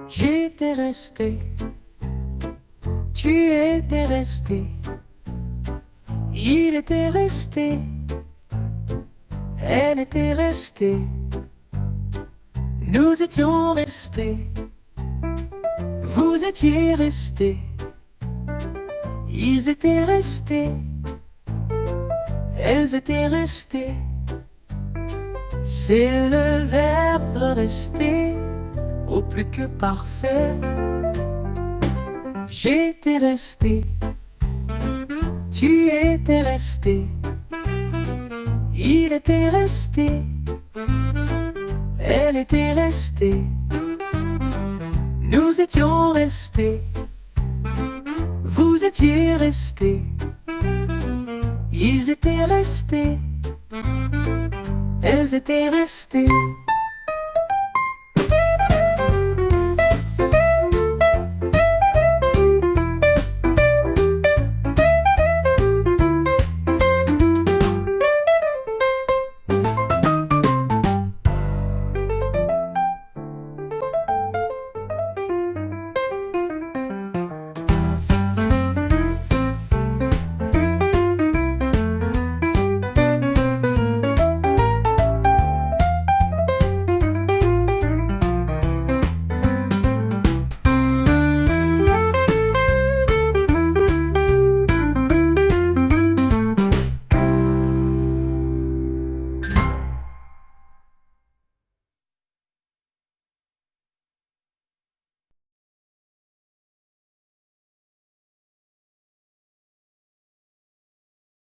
J'étais resté, tu étais resté, il était resté, elle était restée, nous étions restés, vous étiez restés, ils étaient restés, elles étaient restées. C'est le verbe rester au plus que parfait. J'étais resté, tu étais resté, il était resté, elle était restée, nous étions restés, vous étiez restés, ils étaient restés, elles étaient restées.